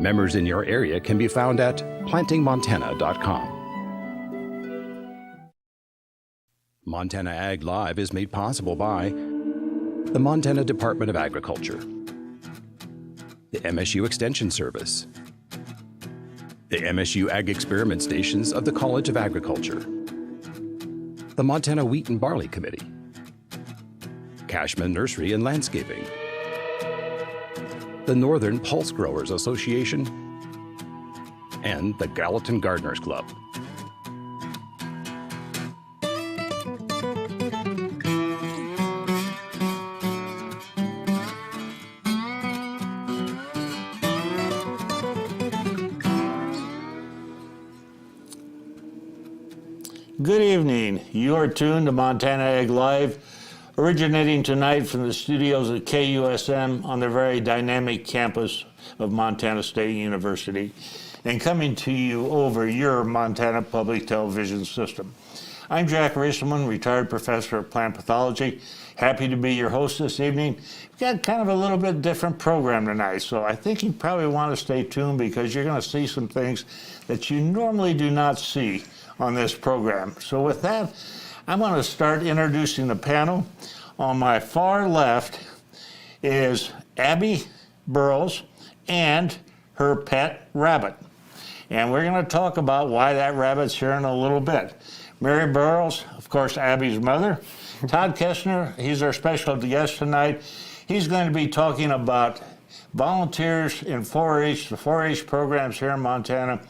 Members in your area can be found at plantingmontana.com. Montana Ag Live is made possible by the Montana Department of Agriculture, the MSU Extension Service, the MSU Ag Experiment Stations of the College of Agriculture, the Montana Wheat and Barley Committee, Cashman Nursery and Landscaping, the Northern Pulse Growers Association, and the Gallatin Gardeners Club. Good evening. You are tuned to Montana Ag Live, originating tonight from the studios at KUSM on the very dynamic campus of Montana State University, and coming to you over your Montana Public Television system. I'm Jack Rieselman, retired professor of plant pathology. Happy to be your host this evening. We've got kind of a little bit different program tonight, so I think you probably want to stay tuned because you're going to see some things that you normally do not see on this program. So with that, I'm going to start introducing the panel. On my far left is Abby Burrows and her pet rabbit. And we're going to talk about why that rabbit's here in a little bit. Mary Burrows, of course, Abby's mother. Todd Kestner, he's our special guest tonight. He's going to be talking about volunteers in 4-H, the 4-H programs here in Montana,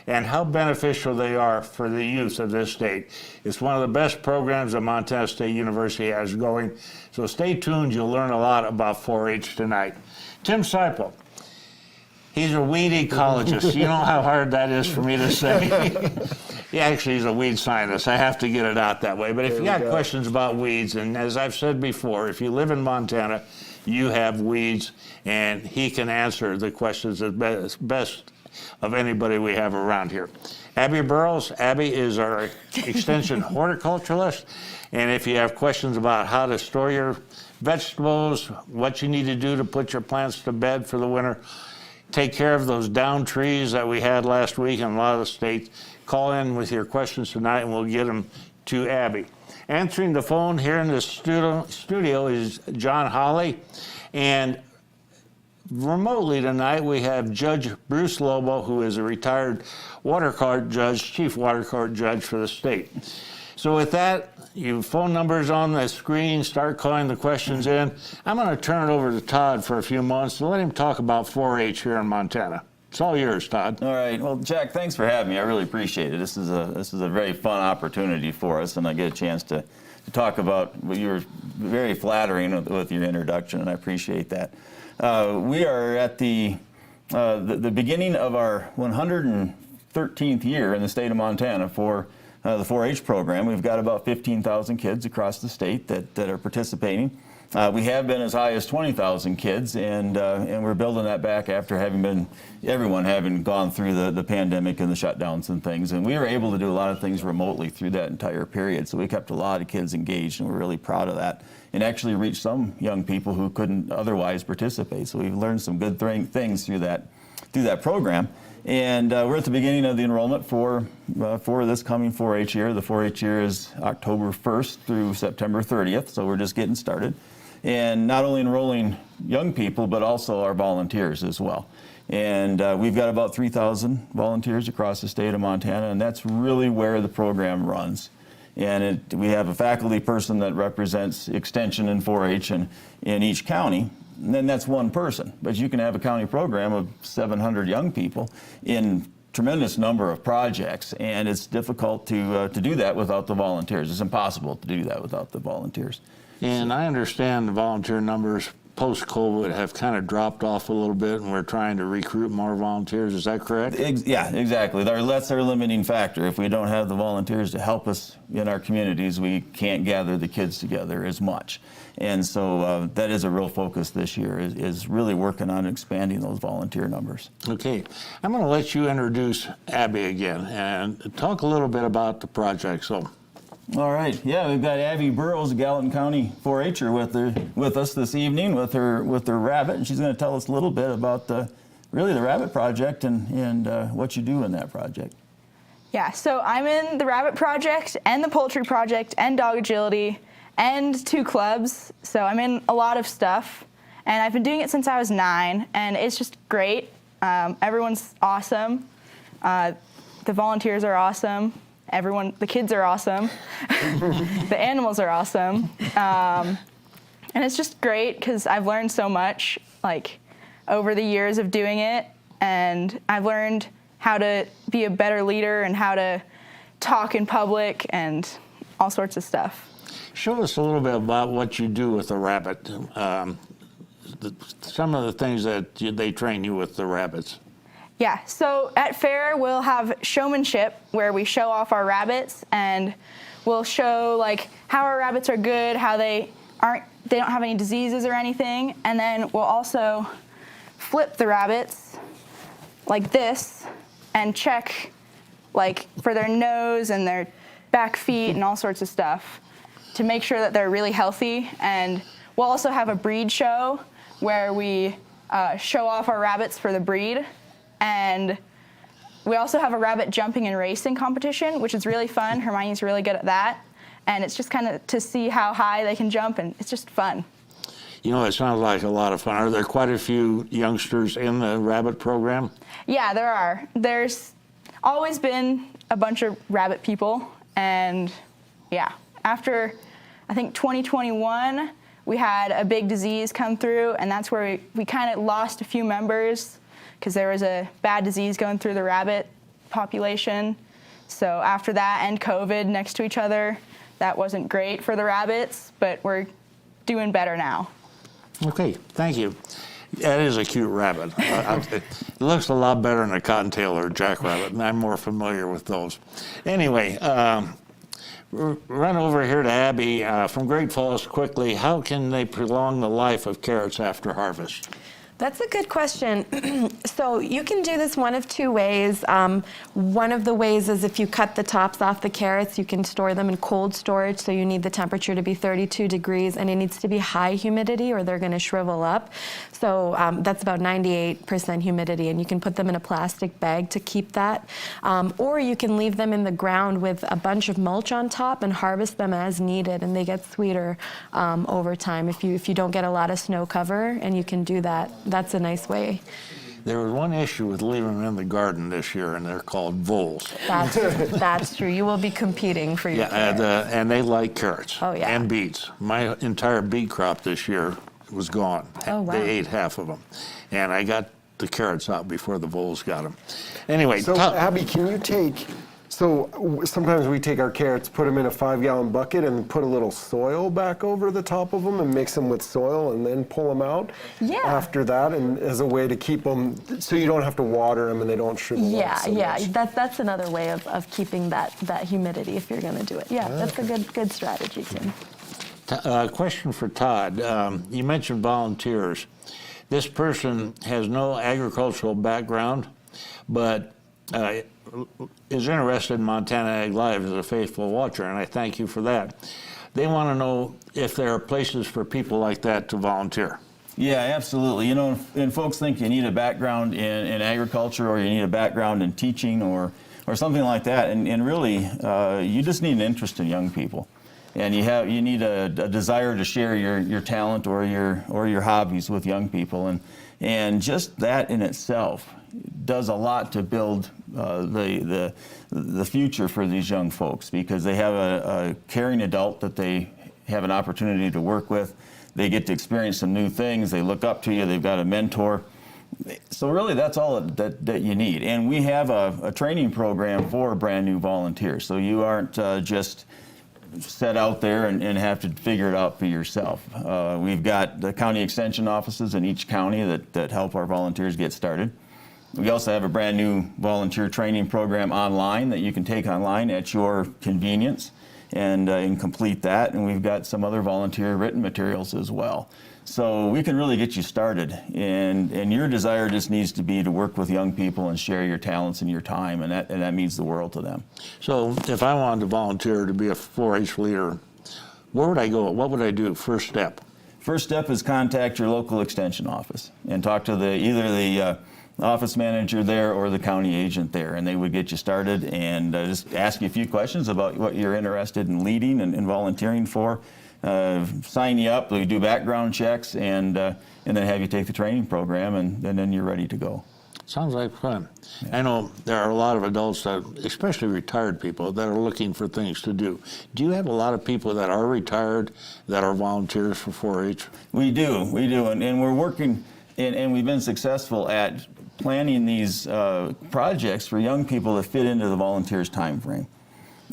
and how beneficial they are for the youth of this state. It's one of the best programs that Montana State University has going. So stay tuned, you'll learn a lot about 4-H tonight. Tim Seipel, he's a weed ecologist. You know how hard that is for me to say. He's a weed scientist. I have to get it out that way. But if you got questions about weeds, and as I've said before, if you live in Montana, you have weeds, and he can answer the questions as best of anybody we have around here. Abby Burrows. Abby is our extension horticulturalist, and if you have questions about how to store your vegetables, what you need to do to put your plants to bed for the winter, take care of those down trees that we had last week in a lot of the states, call in with your questions tonight and we'll get them to Abby. Answering the phone here in the studio is John Holly, and remotely tonight, we have Judge Bruce Lobo, who is a retired water court judge, chief water court judge for the state. So with that, your phone number's on the screen. Start calling the questions in. I'm going to turn it over to Todd for a few moments to let him talk about 4-H here in Montana. It's all yours, Todd. All right. Well, Jack, thanks for having me. I really appreciate it. This is a very fun opportunity for us, and I get a chance to talk about what you were very flattering with your introduction, and I appreciate that. We are at the beginning of our 113th year in the state of Montana for the 4-H program. We've got about 15,000 kids across the state that are participating. We have been as high as 20,000 kids, and we're building that back after everyone having gone through the pandemic and the shutdowns and things. And we were able to do a lot of things remotely through that entire period. So we kept a lot of kids engaged, and we're really proud of that. And actually reached some young people who couldn't otherwise participate. So we've learned some good things through that program. And we're at the beginning of the enrollment for this coming 4-H year. The 4-H year is October 1st through September 30th, so we're just getting started. And not only enrolling young people, but also our volunteers as well. And we've got about 3,000 volunteers across the state of Montana, and that's really where the program runs. And we have a faculty person that represents Extension and 4-H in each county, and then that's one person. But you can have a county program of 700 young people in tremendous number of projects, and it's difficult to do that without the volunteers. It's impossible to do that without the volunteers. And I understand the volunteer numbers post-COVID have kind of dropped off a little bit, and we're trying to recruit more volunteers. Is that correct? Yeah, exactly. That's our limiting factor. If we don't have the volunteers to help us in our communities, we can't gather the kids together as much. And so that is a real focus this year, is really working on expanding those volunteer numbers. Okay. I'm going to let you introduce Abby again and talk a little bit about the project. So. All right. Yeah, we've got Abby Burrows, Gallatin County 4-H'er with us this evening with her rabbit, and she's going to tell us a little bit about the really the Rabbit Project and what you do in that project. Yeah, so I'm in the Rabbit Project and the Poultry Project and Dog Agility and 2 clubs. So I'm in a lot of stuff. And I've been doing it since I was 9, and it's just great. Everyone's awesome. The volunteers are awesome. The kids are awesome. The animals are awesome. And it's just great because I've learned so much, like, over the years of doing it. And I've learned how to be a better leader and how to talk in public and all sorts of stuff. Show us a little bit about what you do with the rabbit. Some of the things that they train you with the rabbits. Yeah, so at fair we'll have showmanship where we show off our rabbits, and we'll show like how our rabbits are good, how they don't have any diseases or anything, and then we'll also flip the rabbits like this and check like for their nose and their back feet and all sorts of stuff to make sure that they're really healthy. And we'll also have a breed show where we show off our rabbits for the breed. And we also have a rabbit jumping and racing competition, which is really fun. Hermione's really good at that. And it's just kind of to see how high they can jump, and it's just fun. You know, it sounds like a lot of fun. Are there quite a few youngsters in the rabbit program? Yeah, there are. There's always been a bunch of rabbit people. And yeah, after I think 2021, we had a big disease come through, and that's where we kind of lost a few members because there was a bad disease going through the rabbit population. So after that and COVID next to each other, that wasn't great for the rabbits, but we're doing better now. Okay, thank you. That is a cute rabbit. It looks a lot better than a cottontail or a jackrabbit, and I'm more familiar with those. Anyway, run over here to Abby from Great Falls quickly. How can they prolong the life of carrots after harvest? That's a good question. So you can do this one of 2 ways. One of the ways is if you cut the tops off the carrots, you can store them in cold storage. So you need the temperature to be 32 degrees, and it needs to be high humidity or they're going to shrivel up. So that's about 98% humidity, and you can put them in a plastic bag to keep that. Or you can leave them in the ground with a bunch of mulch on top and harvest them as needed, and they get sweeter over time if you don't get a lot of snow cover, and you can do that. That's a nice way. There was one issue with leaving them in the garden this year, and they're called voles. That's true. You will be competing for your carrots. And they like carrots. Oh, yeah. And beets. My entire beet crop this year was gone. Oh, wow. They ate half of them. And I got the carrots out before the voles got them. Anyway. So, Abby, can you take... So sometimes we take our carrots, put them in a 5-gallon bucket, and put a little soil back over the top of them and mix them with soil, and then pull them out. Yeah. After that, and as a way to keep them, so you don't have to water them and they don't shrivel up so much. That's another way of keeping that humidity if you're going to do it. Yeah, that's a good strategy, Tim. Question for Todd. You mentioned volunteers. This person has no agricultural background, but is interested in Montana Ag Live as a faithful watcher, and I thank you for that. They want to know if there are places for people like that to volunteer. Yeah, absolutely. You know, and folks think you need a background in agriculture or you need a background in teaching or something like that, and really, you just need an interest in young people. And you need a desire to share your talent or your hobbies with young people, and just that in itself does a lot to build the future for these young folks, because they have a caring adult that they have an opportunity to work with. They get to experience some new things. They look up to you. They've got a mentor. So really, that's all that you need. And we have a training program for brand new volunteers. So you aren't just set out there and have to figure it out for yourself. We've got the county extension offices in each county that help our volunteers get started. We also have a brand new volunteer training program online that you can take online at your convenience and complete that. And we've got some other volunteer written materials as well. So we can really get you started. And your desire just needs to be to work with young people and share your talents and your time, and that means the world to them. So if I wanted to volunteer to be a 4-H leader, where would I go? What would I do? First step? First step is contact your local extension office and talk to either office manager there or the county agent there, and they would get you started and just ask you a few questions about what you're interested in leading and volunteering for. Sign you up, we do background checks, and then have you take the training program, and then you're ready to go. Sounds like fun. I know there are a lot of adults, that, especially retired people, that are looking for things to do. Do you have a lot of people that are retired that are volunteers for 4-H? We do, and we're working, and we've been successful at planning these projects for young people that fit into the volunteers' time frame.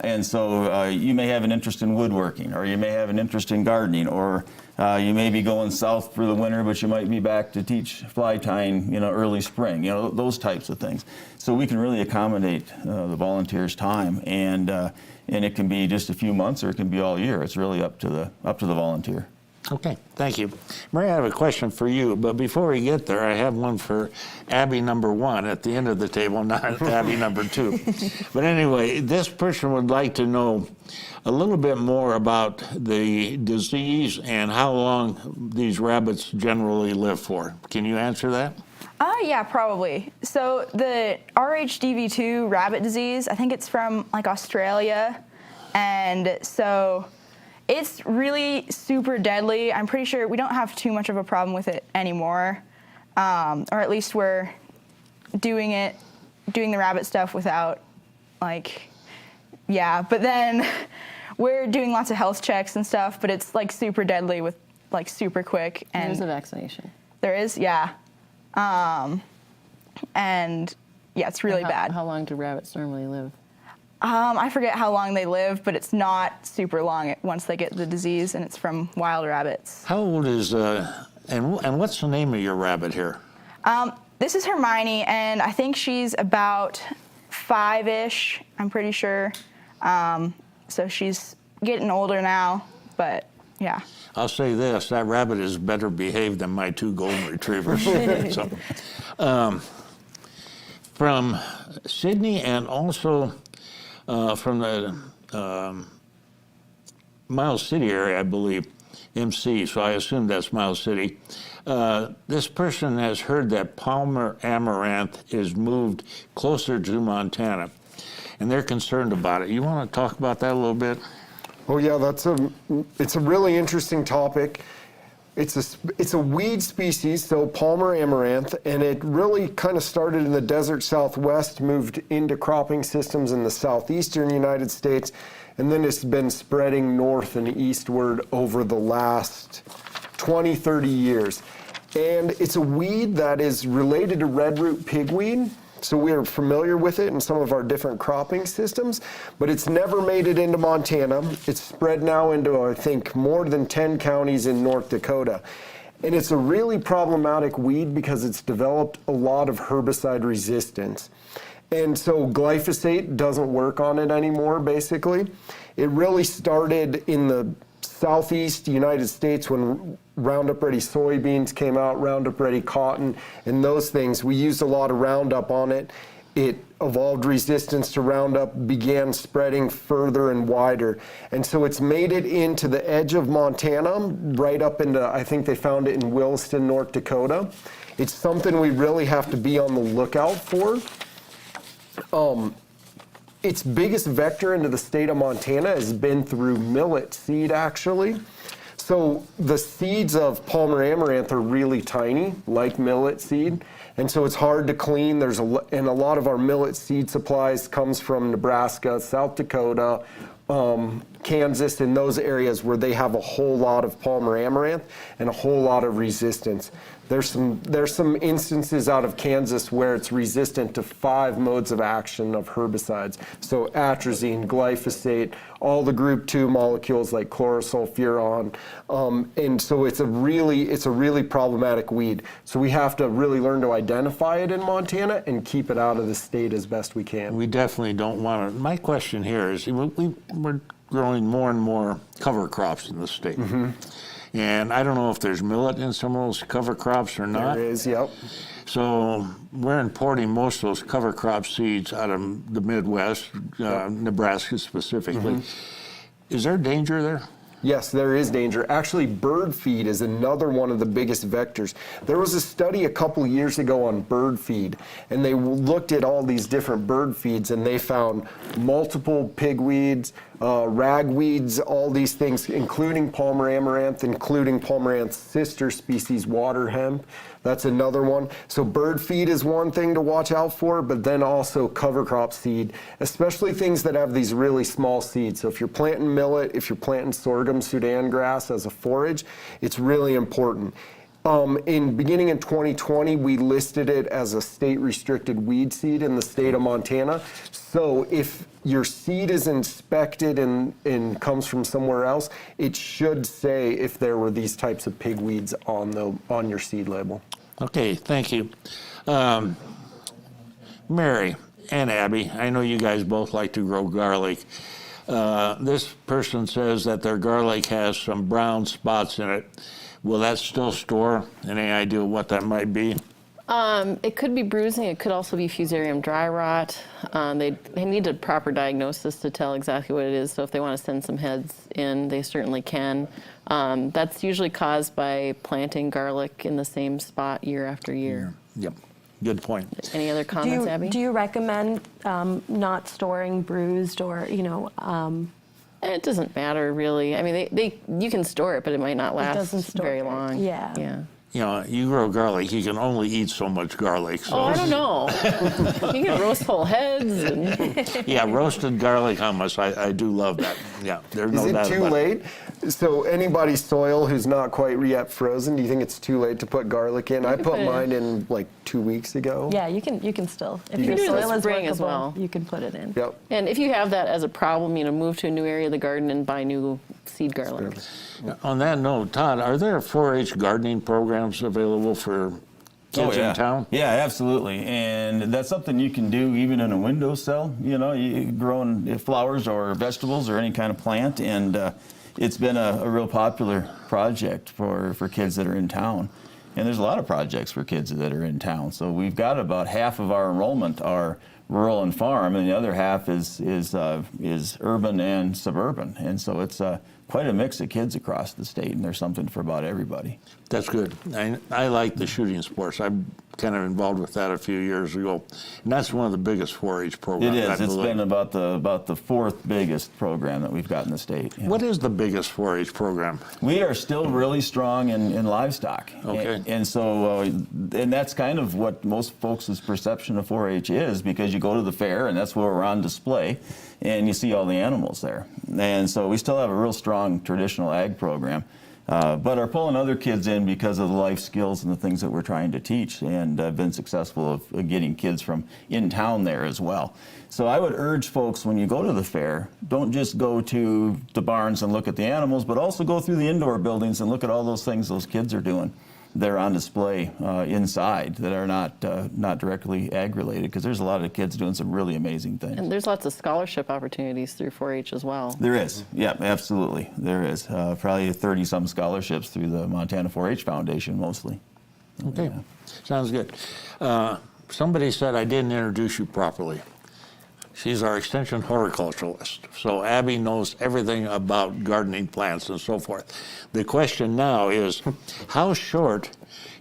And so you may have an interest in woodworking, or you may have an interest in gardening, or you may be going south for the winter, but you might be back to teach fly tying, early spring, those types of things. So we can really accommodate the volunteers' time, and it can be just a few months, or it can be all year. It's really up to the volunteer. Okay, thank you. Mary, I have a question for you, but before we get there, I have one for Abby number 1 at the end of the table, not Abby number 2. But anyway, this person would like to know a little bit more about the disease and how long these rabbits generally live for. Can you answer that? Yeah, probably. So the RHDV2 rabbit disease, I think it's from like Australia, and so it's really super deadly. I'm pretty sure we don't have too much of a problem with it anymore, or at least we're doing the rabbit stuff without, but then we're doing lots of health checks and stuff, but it's like super deadly with super quick. And there's a vaccination. There is, yeah. And yeah, it's really bad. How long do rabbits normally live? I forget how long they live, but it's not super long once they get the disease, and it's from wild rabbits. How old is, and what's the name of your rabbit here? This is Hermione, and I think she's about 5-ish, I'm pretty sure. So she's getting older now, but yeah. I'll say this, that rabbit is better behaved than my 2 golden retrievers. So, from Sydney, and also from the Miles City area, I believe, MC, so I assume that's Miles City. This person has heard that Palmer amaranth is moved closer to Montana, and they're concerned about it. You want to talk about that a little bit? Oh yeah, it's a really interesting topic. It's a weed species, so Palmer amaranth, and it really kind of started in the desert Southwest, moved into cropping systems in the southeastern United States, and then it's been spreading north and eastward over the last 20, 30 years. And it's a weed that is related to redroot pigweed, so we're familiar with it in some of our different cropping systems, but it's never made it into Montana. It's spread now into, I think, more than 10 counties in North Dakota. And it's a really problematic weed because it's developed a lot of herbicide resistance. And so glyphosate doesn't work on it anymore, basically. It really started in the southeast United States when Roundup Ready soybeans came out, Roundup Ready cotton, and those things. We used a lot of Roundup on it. It evolved resistance to Roundup, began spreading further and wider. And so it's made it into the edge of Montana, right up into, I think they found it in Williston, North Dakota. It's something we really have to be on the lookout for. Its biggest vector into the state of Montana has been through millet seed, actually. So the seeds of Palmer amaranth are really tiny, like millet seed, and so it's hard to clean. And a lot of our millet seed supplies comes from Nebraska, South Dakota, Kansas, in those areas where they have a whole lot of Palmer amaranth and a whole lot of resistance. There's some instances out of Kansas where it's resistant to 5 modes of action of herbicides. So atrazine, glyphosate, all the group 2 molecules like chlorosulfuron. And so it's a really problematic weed. So we have to really learn to identify it in Montana and keep it out of the state as best we can. We definitely don't want to. My question here is, we're growing more and more cover crops in the state. Mm-hmm. And I don't know if there's millet in some of those cover crops or not. There is, yep. So we're importing most of those cover crop seeds out of the Midwest, Nebraska specifically. Mm-hmm. Is there danger there? Yes, there is danger. Actually, bird feed is another one of the biggest vectors. There was a study a couple years ago on bird feed, and they looked at all these different bird feeds, and they found multiple pigweeds, ragweeds, all these things, including Palmer amaranth, including Palmer amaranth's sister species, water hemp. That's another one. So bird feed is one thing to watch out for, but then also cover crop seed, especially things that have these really small seeds. So if you're planting millet, if you're planting sorghum, Sudan grass as a forage, it's really important. Beginning in 2020, we listed it as a state-restricted weed seed in the state of Montana. So if your seed is inspected and comes from somewhere else, it should say if there were these types of pigweeds on your seed label. Okay, thank you. Mary and Abby, I know you guys both like to grow garlic. This person says that their garlic has some brown spots in it. Will that still store? Any idea what that might be? It could be bruising. It could also be Fusarium dry rot. They need a proper diagnosis to tell exactly what it is. So if they want to send some heads in, they certainly can. That's usually caused by planting garlic in the same spot year after year. Yep, good point. Any other comments, Abby? Do you recommend not storing bruised or, It doesn't matter really. I mean, you can store it, but it might not last doesn't store very it. long. Yeah. Yeah. You know, you grow garlic, you can only eat so much garlic. So. Oh, I don't know. You can roast whole heads. And Yeah, roasted garlic hummus, I do love that. Yeah, there's no Is doubt it too about late? So anybody's soil who's not quite yet frozen, do you think it's too late to put garlic in? I can put put it mine in like 2 weeks ago. Yeah, you can still. If You your can do it in the soil is spring as workable, well. you can put it in. Yep. And if you have that as a problem, move to a new area of the garden and buy new seed garlic. On that note, Todd, are there 4-H gardening programs available for kids in town? Yeah, absolutely. And that's something you can do even in a windowsill. You growing flowers or vegetables or any kind of plant. And it's been a real popular project for kids that are in town. And there's a lot of projects for kids that are in town. So we've got about half of our enrollment are rural and farm, and the other half is urban and suburban. And so it's quite a mix of kids across the state, and there's something for about everybody. That's good. I like the shooting sports. I'm kind of involved with that a few years ago, and that's one of the biggest 4-H programs. It is. I It's believe. been about the fourth biggest program that we've got in the state. Yeah. What is the biggest 4-H program? We are still really strong in livestock. Okay. And so, and that's kind of what most folks' perception of 4-H is, because you go to the fair and that's where we're on display and you see all the animals there. And so we still have a real strong traditional ag program, but are pulling other kids in because of the life skills and the things that we're trying to teach, and been successful of getting kids from in town there as well. So I would urge folks, when you go to the fair, don't just go to the barns and look at the animals, but also go through the indoor buildings and look at all those things those kids are doing. They're on display inside that are not directly ag related, because there's a lot of kids doing some really amazing things. And there's lots of scholarship opportunities through 4-H as well. There is, yeah, absolutely, there is. Probably 30-some scholarships through the Montana 4-H Foundation, mostly. Okay, sounds good. Somebody said I didn't introduce you properly. She's our extension horticulturalist, so Abby knows everything about gardening plants and so forth. The question now is, how short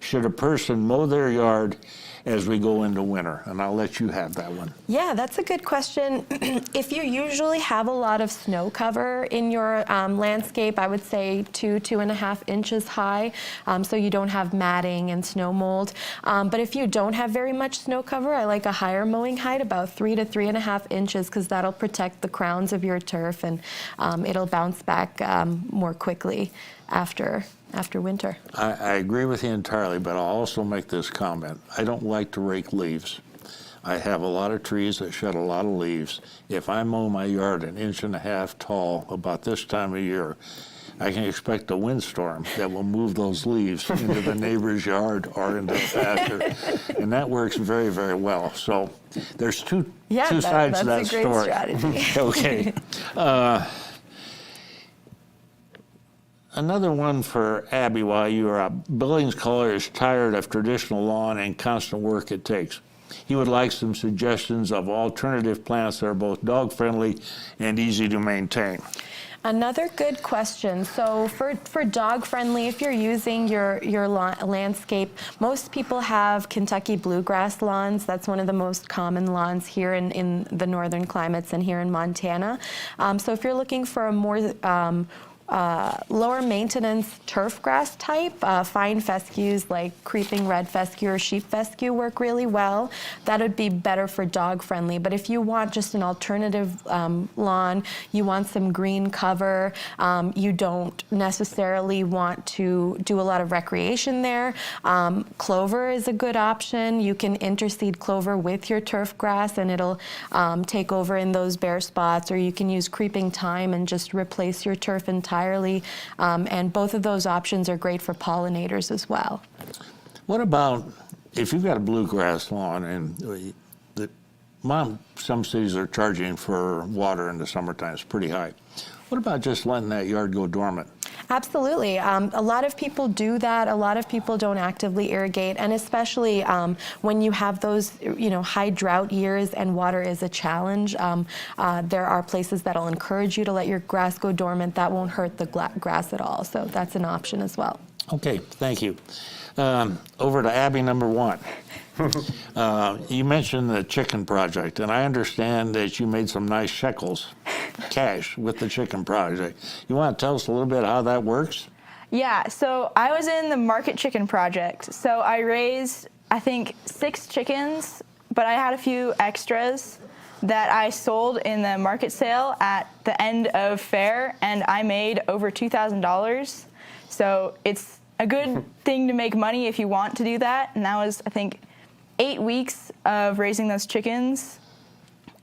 should a person mow their yard as we go into winter? And I'll let you have that one. Yeah, that's a good question. If you usually have a lot of snow cover in your landscape, I would say 2.5 inches high, so you don't have matting and snow mold. But if you don't have very much snow cover, I like a higher mowing height, about 3 to 3.5 inches, because that'll protect the crowns of your turf, and it'll bounce back more quickly after winter. I agree with you entirely, but I'll also make this comment. I don't like to rake leaves. I have a lot of trees that shed a lot of leaves. If I mow my yard 1.5 inches tall about this time of year, I can expect a windstorm that will move those leaves into the neighbor's yard or into the pasture. And that works very, very well. So there's two sides to that that's a great story. strategy. Okay. Another one for Abby while you were up. Billings Color is tired of traditional lawn and constant work it takes. he would like some suggestions of alternative plants that are both dog-friendly and easy to maintain. Another good question. So for dog friendly, if you're using your landscape, most people have Kentucky bluegrass lawns. That's one of the most common lawns here in the northern climates and here in Montana. So if you're looking for a more lower maintenance turf grass type, fine fescues like creeping red fescue or sheep fescue work really well. That would be better for dog friendly. But if you want just an alternative lawn, you want some green cover, you don't necessarily want to do a lot of recreation there, clover is a good option. You can interseed clover with your turf grass and it'll take over in those bare spots, or you can use creeping thyme and just replace your turf entirely. And both of those options are great for pollinators as well. What about if you've got a bluegrass lawn and some cities are charging for water in the summertime, it's pretty high. What about just letting that yard go dormant? Absolutely. A lot of people do that. A lot of people don't actively irrigate, and especially when you have those, high drought years and water is a challenge. There are places that'll encourage you to let your grass go dormant. That won't hurt the grass at all. So that's an option as well. Okay, thank you. Over to Abby number 1. You mentioned the chicken project, and I understand that you made some nice shekels, cash, with the chicken project. You want to tell us a little bit how that works? Yeah, so I was in the Market Chicken Project. So I raised, I think, 6 chickens, but I had a few extras that I sold in the market sale at the end of fair, and I made over $2,000. So it's a good thing to make money if you want to do that. And that was, I think, 8 weeks of raising those chickens,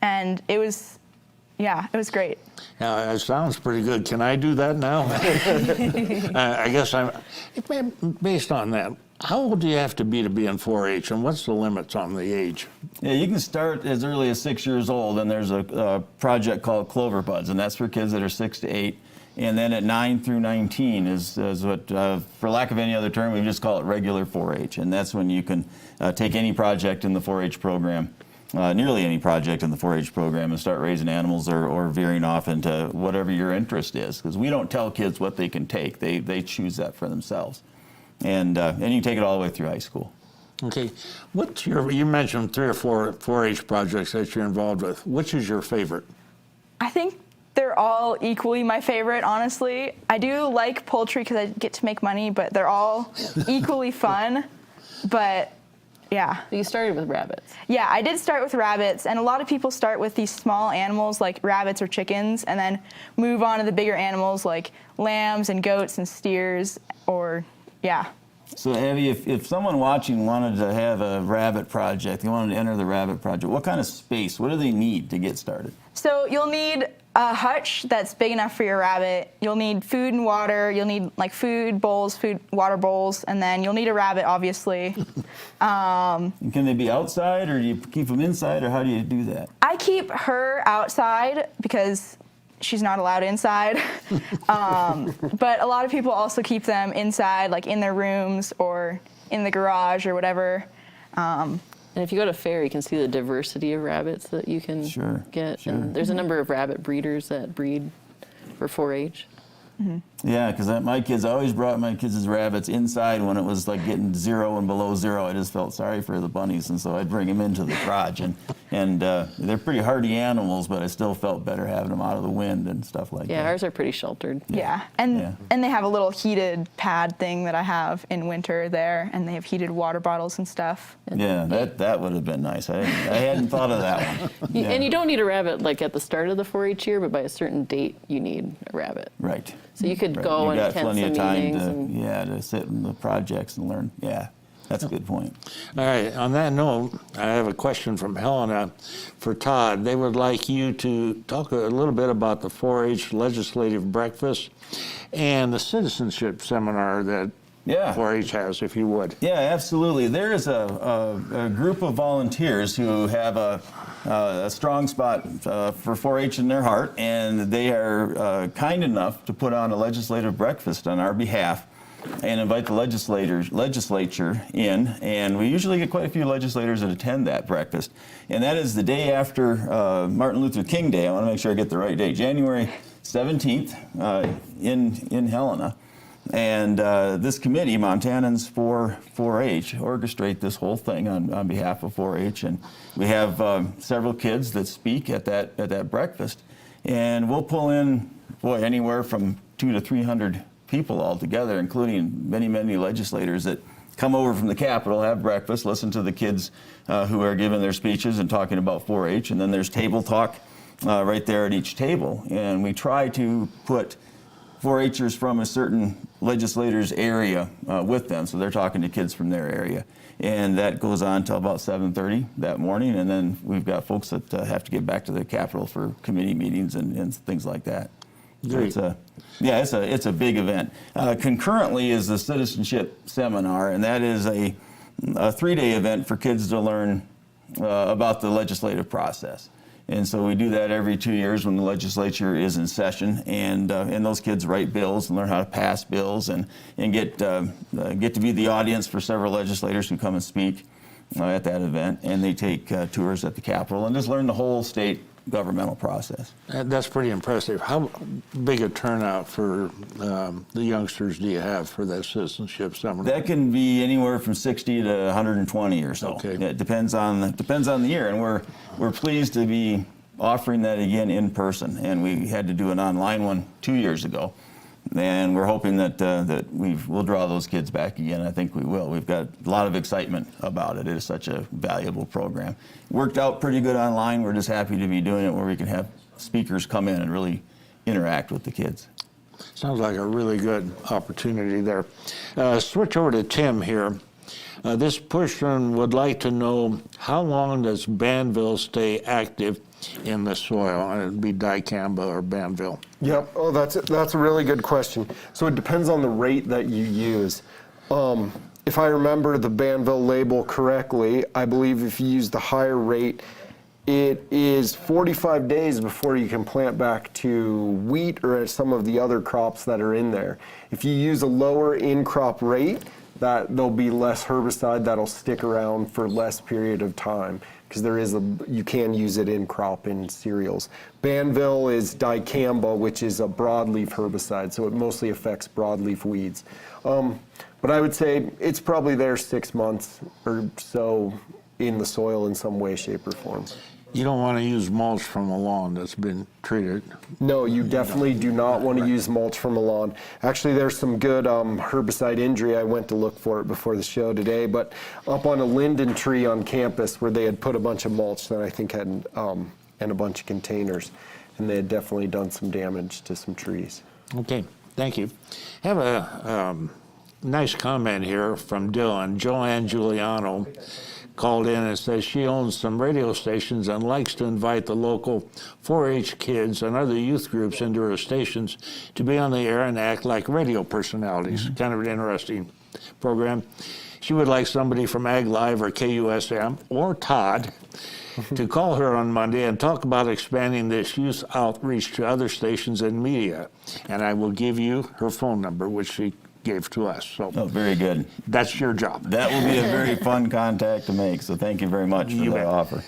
and it was great. Now, it sounds pretty good. Can I do that now? I guess based on that, how old do you have to be in 4-H, and what's the limits on the age? Yeah, you can start as early as 6 years old, and there's a project called Clover Buds, and that's for kids that are 6 to 8. And then at 9 through 19 is what, for lack of any other term, we just call it regular 4-H. And that's when you can take any project in the 4-H program, nearly any project in the 4-H program, and start raising animals or veering off into whatever your interest is. Because we don't tell kids what they can take. They choose that for themselves. And you can take it all the way through high school. Okay. You mentioned 3 or 4 4-H projects that you're involved with. Which is your favorite? I think they're all equally my favorite, honestly. I do like poultry because I get to make money, but they're all equally fun. But yeah. You started with rabbits. Yeah, I did start with rabbits, and a lot of people start with these small animals like rabbits or chickens and then move on to the bigger animals like lambs and goats and steers, or yeah. So Abby, if someone watching wanted to have a rabbit project, they wanted to enter the rabbit project, what kind of space, what do they need to get started? So you'll need a hutch that's big enough for your rabbit. You'll need food and water. You'll need like food bowls, water bowls, and then you'll need a rabbit, obviously. Can they be outside, or do you keep them inside, or how do you do that? I keep her outside because she's not allowed inside. But a lot of people also keep them inside, like in their rooms or in the garage or whatever. And if you go to fair, you can see the diversity of rabbits that you can get. Sure. And there's a number of rabbit breeders that breed for 4-H. Mm-hmm. Yeah, because I always brought my kids' rabbits inside when it was like getting 0 and below 0. I just felt sorry for the bunnies, and so I'd bring them into the garage. And they're pretty hardy animals, but I still felt better having them out of the wind and stuff like that. Yeah, ours are pretty sheltered. Yeah, and they have a little heated pad thing that I have in winter there, and they have heated water bottles and stuff. Yeah, that would have been nice. I hadn't thought of that one. Yeah. And you don't need a rabbit like at the start of the 4-H year, but by a certain date, you need a rabbit. Right. So you could go and attend some meetings. You got plenty of time to sit in the projects and learn. Yeah, that's a good point. All right. On that note, I have a question from Helena for Todd. They would like you to talk a little bit about the 4-H legislative breakfast and the citizenship seminar that 4-H has, if you would. Yeah, absolutely. There is a group of volunteers who have a strong spot for 4-H in their heart, and they are kind enough to put on a legislative breakfast on our behalf. and invite the legislature in, and we usually get quite a few legislators that attend that breakfast. And that is the day after Martin Luther King Day. I want to make sure I get the right date, January 17th in Helena. And this committee, Montanans for 4-H, orchestrate this whole thing on behalf of 4-H. And we have several kids that speak at that breakfast. And we'll pull in, anywhere from 200 to 300 people altogether, including many, many legislators that come over from the Capitol, have breakfast, listen to the kids who are giving their speeches and talking about 4-H. And then there's table talk right there at each table. And we try to put 4-Hers from a certain legislator's area with them, so they're talking to kids from their area. And that goes on till about 7:30 that morning, and then we've got folks that have to get back to the Capitol for committee meetings and things like that. Great. So it's a big event. Concurrently is the citizenship seminar, and that is a 3-day event for kids to learn about the legislative process. And so we do that every 2 years when the legislature is in session, and those kids write bills and learn how to pass bills and get to be the audience for several legislators who come and speak at that event, and they take tours at the Capitol and just learn the whole state governmental process. That's pretty impressive. How big a turnout for the youngsters do you have for that citizenship seminar? That can be anywhere from 60 to 120 or so. Okay. It depends on the year, and we're pleased to be offering that again in person. And we had to do an online one 2 years ago, and we're hoping that we'll draw those kids back again. I think we will. We've got a lot of excitement about it. It is such a valuable program. Worked out pretty good online. We're just happy to be doing it where we can have speakers come in and really interact with the kids. Sounds like a really good opportunity there. Switch over to Tim here. This person would like to know, how long does Banville stay active in the soil? And it'd be dicamba or Banville. Yep. Oh, that's a really good question. So it depends on the rate that you use. If I remember the Banville label correctly, I believe if you use the higher rate, it is 45 days before you can plant back to wheat or some of the other crops that are in there. If you use a lower in-crop rate, there'll be less herbicide that'll stick around for less period of time, because you can use it in crop in cereals. Banville is dicamba, which is a broadleaf herbicide, so it mostly affects broadleaf weeds. But I would say it's probably there 6 months or so in the soil in some way, shape, or form. You don't want to use mulch from a lawn that's been treated. No, you definitely do not want to use mulch from a lawn. Actually, there's some good herbicide injury. I went to look for it before the show today, but up on a linden tree on campus where they had put a bunch of mulch that I think had and a bunch of containers, and they had definitely done some damage to some trees. Okay, thank you. I have a nice comment here from Dylan. Joanne Giuliano called in and says she owns some radio stations and likes to invite the local 4-H kids and other youth groups into her stations to be on the air and act like radio personalities. Mm-hmm. Kind of an interesting program. She would like somebody from Ag Live or KUSM or Todd to call her on Monday and talk about expanding this youth outreach to other stations and media. And I will give you her phone number, which she gave to us. So very good. That's your job. That will be a very fun contact to make, so thank you very much for that offer.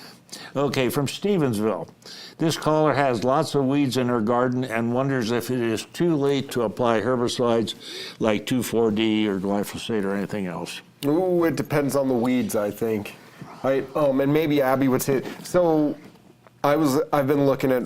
Okay, from Stevensville. This caller has lots of weeds in her garden and wonders if it is too late to apply herbicides like 2,4-D or glyphosate or anything else. Ooh, it depends on the weeds, I think. And maybe Abby would say, so I've been looking at,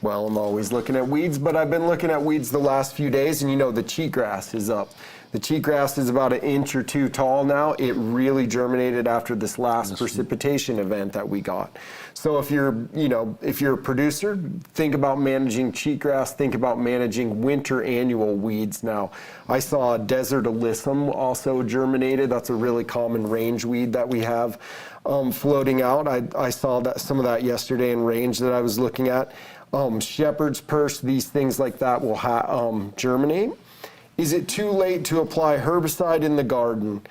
well, I'm always looking at weeds, but I've been looking at weeds the last few days, and the cheatgrass is up. The cheatgrass is about 1 inch or 2 tall now. It really germinated after this last precipitation event that we got. So if you're a producer, think about managing cheatgrass, think about managing winter annual weeds now. I saw desert alyssum also germinated. That's a really common range weed that we have floating out. I saw some of that yesterday in range that I was looking at. Shepherd's purse, these things like that will germinate. Is it too late to apply herbicide in the garden?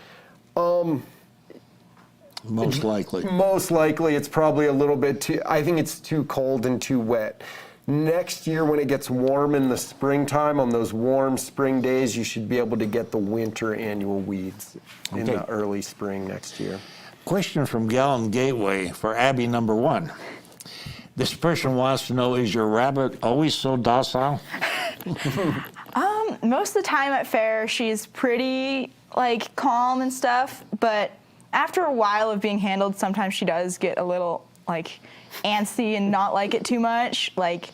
Most likely. Most likely, it's probably a little bit too, I think it's too cold and too wet Next year, when it gets warm in the springtime, on those warm spring days, you should be able to get the winter annual weeds in Okay. the early spring next year. Question from Gallon Gateway for Abby number 1. This person wants to know, is your rabbit always so docile? Most of the time at fair, she's pretty like calm and stuff, but after a while of being handled, sometimes she does get a little like antsy and not like it too much. Like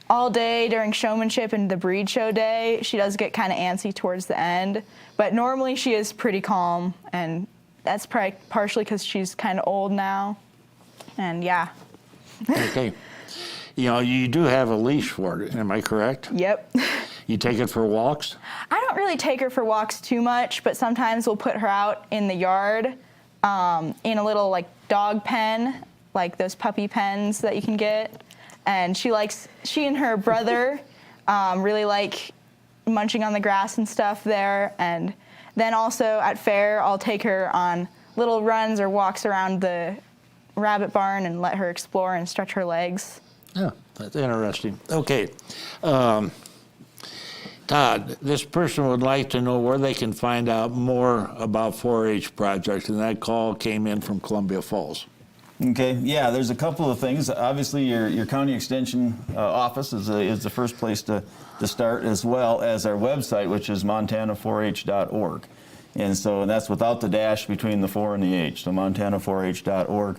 all day during showmanship and the breed show day, she does get kind of antsy towards the end, but normally she is pretty calm, and that's probably partially because she's kind of old now, and yeah. Okay. You know, you do have a leash for it, am I correct? Yep. You take it for walks? I don't really take her for walks too much, but sometimes we'll put her out in the yard in a little like dog pen, like those puppy pens that you can get. And she and her brother really like munching on the grass and stuff there. And then also at fair, I'll take her on little runs or walks around the rabbit barn and let her explore and stretch her legs. Yeah, that's interesting. Okay. Todd, this person would like to know where they can find out more about 4-H projects, and that call came in from Columbia Falls. Okay, yeah, there's a couple of things. Obviously, your county extension office is the first place to start, as well as our website, which is montana4h.org. And that's without the dash between the 4 and the H, so montana4h.org.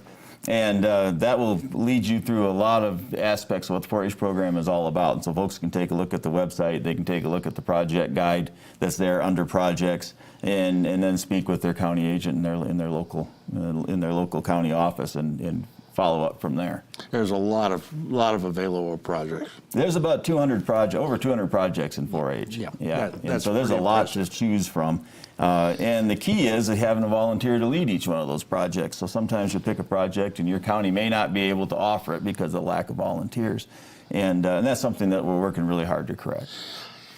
And that will lead you through a lot of aspects of what the 4-H program is all about. And so folks can take a look at the website, they can take a look at the project guide that's there under projects, and then speak with their county agent in their local county office and follow up from there. There's a lot of available projects. There's about over 200 projects in 4-H. Yeah, And that's so there's a pretty lot impressive. to choose from. And the key is having a volunteer to lead each one of those projects. So sometimes you pick a project and your county may not be able to offer it because of lack of volunteers. And that's something that we're working really hard to correct.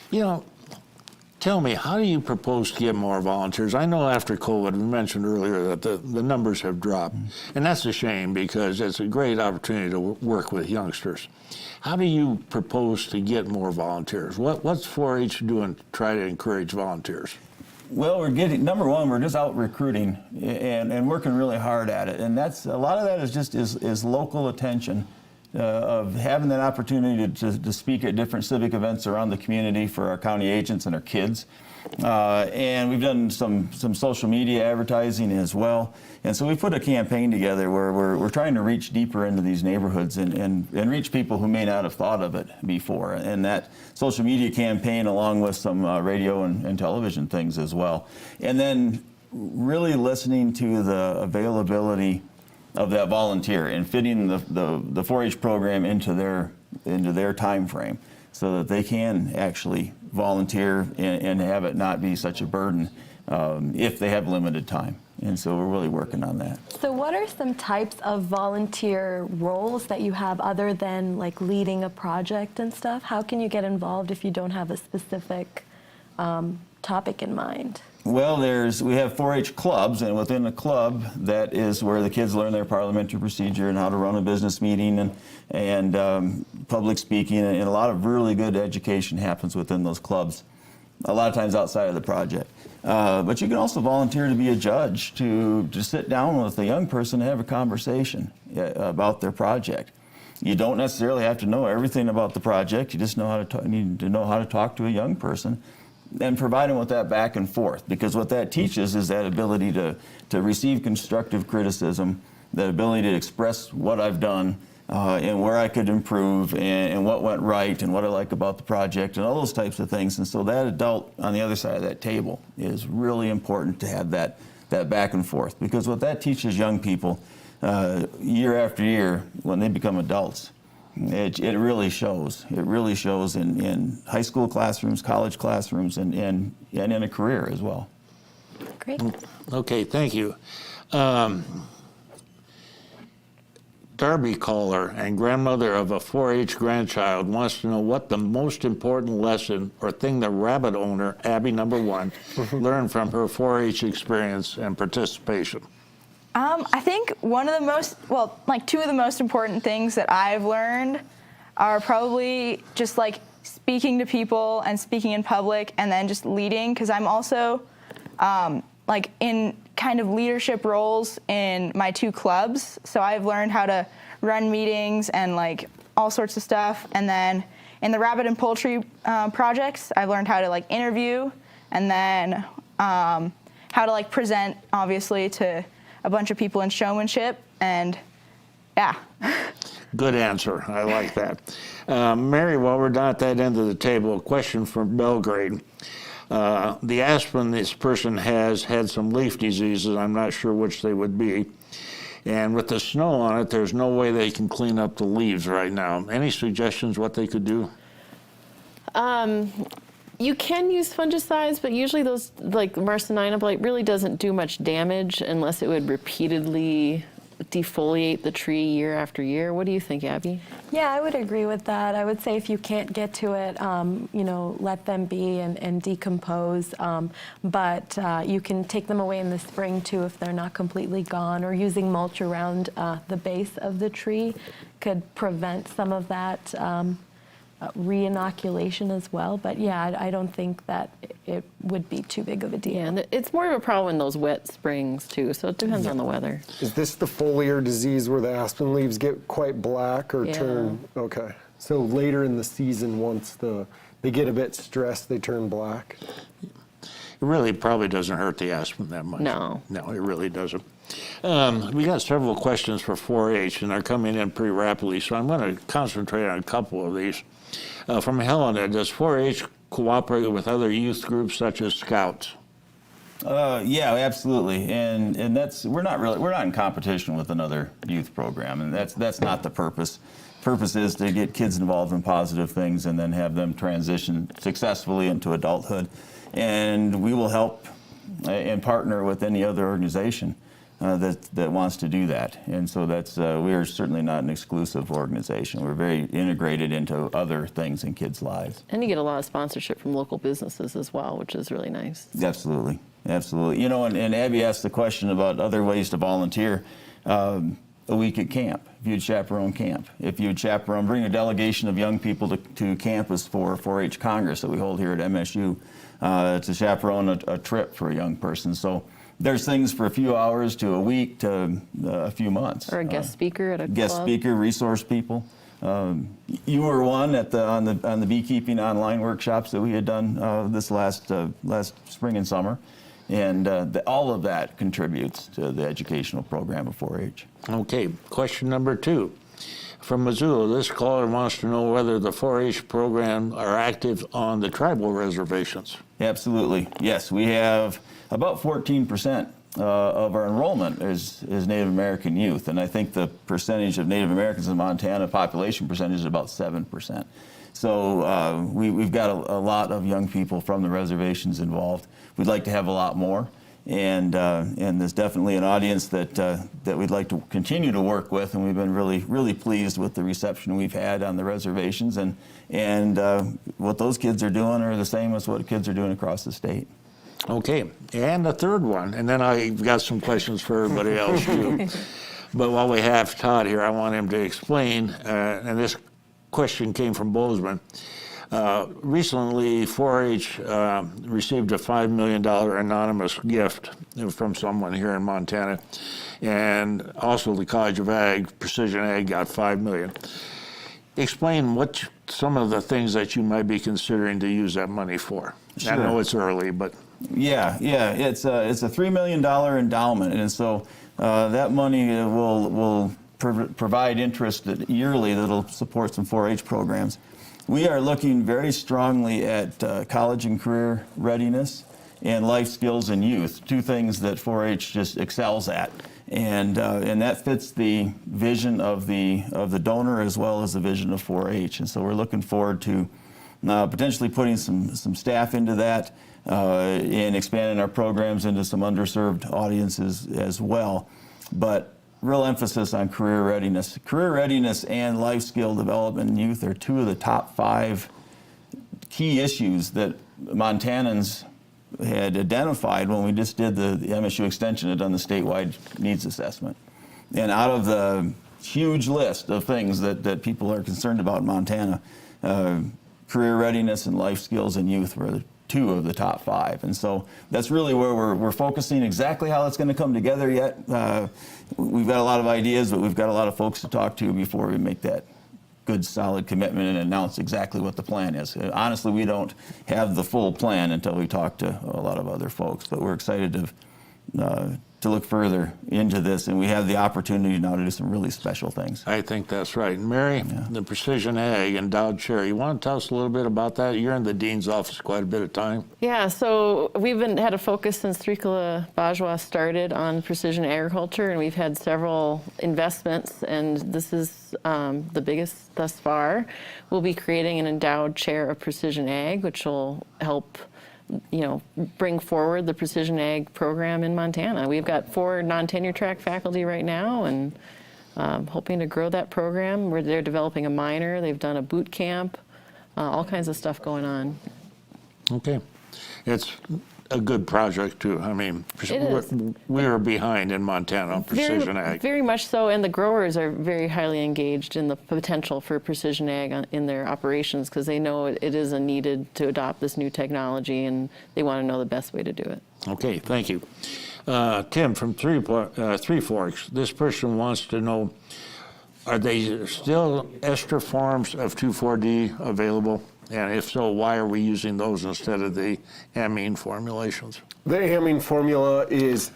You know, tell me, how do you propose to get more volunteers? I know after COVID, we mentioned earlier that the numbers have dropped. And that's a shame because it's a great opportunity to work with youngsters. How do you propose to get more volunteers? What's 4-H doing to try to encourage volunteers? Well, number one, we're just out recruiting and working really hard at it. And that's a lot of that is just is local attention of having that opportunity to speak at different civic events around the community for our county agents and our kids. And we've done some social media advertising as well. And so we put a campaign together where we're trying to reach deeper into these neighborhoods and reach people who may not have thought of it before. And that social media campaign, along with some radio and television things as well. And then really listening to the availability of that volunteer and fitting the 4-H program into their time frame so that they can actually volunteer and have it not be such a burden if they have limited time. And so we're really working on that. So what are some types of volunteer roles that you have other than like leading a project and stuff? How can you get involved if you don't have a specific topic in mind? Well, we have 4-H clubs, and within the club, that is where the kids learn their parliamentary procedure and how to run a business meeting and public speaking, and a lot of really good education happens within those clubs, a lot of times outside of the project. But you can also volunteer to be a judge, to sit down with a young person and have a conversation about their project. You don't necessarily have to know everything about the project, you just need to know how to talk to a young person and provide them with that back and forth, because what that teaches is that ability to receive constructive criticism, that ability to express what I've done and where I could improve and what went right and what I like about the project and all those types of things. And so that adult on the other side of that table is really important to have that back and forth, because what that teaches young people year after year when they become adults, it really shows. It really shows in high school classrooms, college classrooms, and in a career as well. Great. Okay, thank you. Darby caller and grandmother of a 4-H grandchild wants to know what the most important lesson or thing the rabbit owner, Abby number 1, learned from her 4-H experience and participation. I think two of the most important things that I've learned are probably just like speaking to people and speaking in public, and then just leading, because I'm also like in kind of leadership roles in my 2 clubs. So I've learned how to run meetings and like all sorts of stuff. And then in the rabbit and poultry projects, I've learned how to like interview, and then how to like present, obviously, to a bunch of people in showmanship. And yeah. Good answer. I like that. Mary, while we're down at that end of the table, a question from Belgrade. The aspen this person has had some leaf diseases. I'm not sure which they would be. And with the snow on it, there's no way they can clean up the leaves right now. Any suggestions what they could do? You can use fungicides, but usually those, like Marsanina blight, really doesn't do much damage unless it would repeatedly defoliate the tree year after year. What do you think, Abby? Yeah, I would agree with that. I would say if you can't get to it, you know, let them be and decompose. But you can take them away in the spring too if they're not completely gone, or using mulch around the base of the tree could prevent some of that re-inoculation as well. But yeah, I don't think that it would be too big of a deal. Yeah, and it's more of a problem in those wet springs too, so it depends on the weather. Is this the foliar disease where the aspen leaves get quite black or Yeah. turn? Okay. So later in the season, once they get a bit stressed, they turn black. It really probably doesn't hurt the aspen that much. No. No, it really doesn't. We got several questions for 4-H, and they're coming in pretty rapidly, so I'm going to concentrate on a couple of these. From Helena, does 4-H cooperate with other youth groups such as Scouts? Yeah, absolutely, and we're not in competition with another youth program, and that's not the purpose. Purpose is to get kids involved in positive things and then have them transition successfully into adulthood, and we will help and partner with any other organization that wants to do that. And so we are certainly not an exclusive organization. We're very integrated into other things in kids' lives. And you get a lot of sponsorship from local businesses as well, which is really nice. Absolutely, absolutely. You know, and Abby asked the question about other ways to volunteer. A week at camp, if you'd chaperone camp. If you'd bring a delegation of young people to campus for 4-H Congress that we hold here at MSU to chaperone a trip for a young person. So there's things for a few hours to a week to a few months. Or a guest speaker at a guest club. speaker, resource people. You were one on the beekeeping online workshops that we had done this last spring and summer, and all of that contributes to the educational program of 4-H. Okay, question number 2. From Missoula, this caller wants to know whether the 4-H program are active on the tribal reservations. Absolutely, yes. We have about 14% of our enrollment is Native American youth, and I think the percentage of Native Americans in Montana, population percentage, is about 7%. So we've got a lot of young people from the reservations involved. We'd like to have a lot more. And there's definitely an audience that we'd like to continue to work with, and we've been really pleased with the reception we've had on the reservations, and what those kids are doing are the same as what kids are doing across the state. Okay, and the third one, and then I've got some questions for everybody else too. But while we have Todd here, I want him to explain, and this question came from Bozeman. Recently, 4-H received a $5 million anonymous gift from someone here in Montana, and also the College of Ag, Precision Ag, got $5 million. Explain what some of the things that you might be considering to use that money for. Sure. I know it's early, but Yeah, it's a $3 million endowment, and so that money will provide interest yearly that'll support some 4-H programs. We are looking very strongly at college and career readiness and life skills in youth, two things that 4-H just excels at. And that fits the vision of the donor as well as the vision of 4-H. And so we're looking forward to potentially putting some staff into that and expanding our programs into some underserved audiences as well. But real emphasis on career readiness. Career readiness and life skill development in youth are two of the top 5 key issues that Montanans had identified when we just did the MSU Extension had done the statewide needs assessment. And out of the huge list of things that people are concerned about in Montana. Career readiness and life skills in youth were 2 of the top 5. And so that's really where we're focusing. Exactly how that's going to come together yet. We've got a lot of ideas, but we've got a lot of folks to talk to before we make that good, solid commitment and announce exactly what the plan is. Honestly, we don't have the full plan until we talk to a lot of other folks, but we're excited to look further into this, and we have the opportunity now to do some really special things. I think that's right. Mary, the Precision Ag endowed chair, you want to tell us a little bit about that? You're in the dean's office quite a bit of time. Yeah, so we've had a focus since Tricula Bajwa started on precision agriculture, and we've had several investments, and this is the biggest thus far. We'll be creating an endowed chair of precision ag, which will help bring forward the precision ag program in Montana. We've got 4 non-tenure track faculty right now, and hoping to grow that program. They're developing a minor. They've done a boot camp, all kinds of stuff going on. Okay. It's a good project, too. I mean, It is. we are behind in Montana on precision ag. Very much so, and the growers are very highly engaged in the potential for precision ag in their operations because they know it is needed to adopt this new technology, and they want to know the best way to do it. Okay, thank you. Tim from Three Forks, this person wants to know, are they still ester forms of 2,4-D available? And if so, why are we using those instead of the amine formulations? The amine formula is,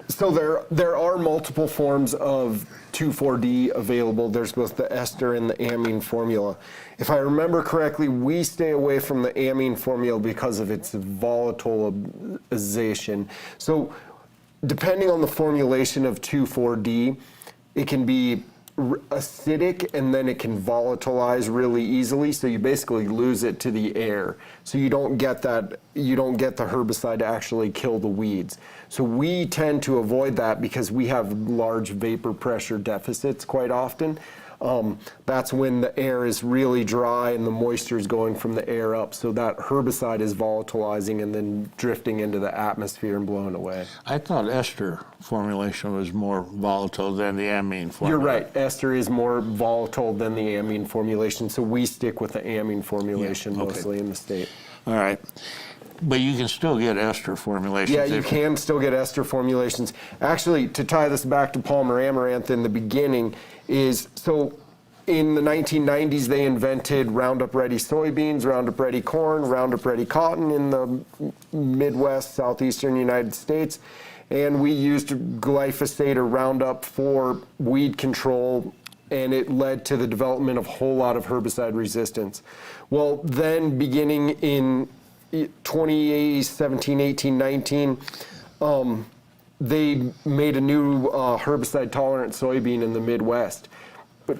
so there are multiple forms of 2,4-D available. There's both the ester and the amine formula. If I remember correctly, we stay away from the amine formula because of its volatilization. So depending on the formulation of 2,4-D, it can be acidic and then it can volatilize really easily, so you basically lose it to the air. So you don't get the herbicide to actually kill the weeds. So we tend to avoid that because we have large vapor pressure deficits quite often. That's when the air is really dry and the moisture is going from the air up, so that herbicide is volatilizing and then drifting into the atmosphere and blowing away. I thought ester formulation was more volatile than the amine formula. You're right. Ester is more volatile than the amine formulation, so we stick with the amine formulation mostly in the state. All right. But you can still get ester formulations. Yeah, you can still get ester formulations. Actually, to tie this back to Palmer Amaranth in the beginning, is so in the 1990s they invented Roundup Ready soybeans, Roundup Ready corn, Roundup Ready cotton in the Midwest, southeastern United States, and we used glyphosate or Roundup for weed control, and it led to the development of a whole lot of herbicide resistance. Well, then beginning in 2017, 18, 19, they made a new herbicide-tolerant soybean in the Midwest, but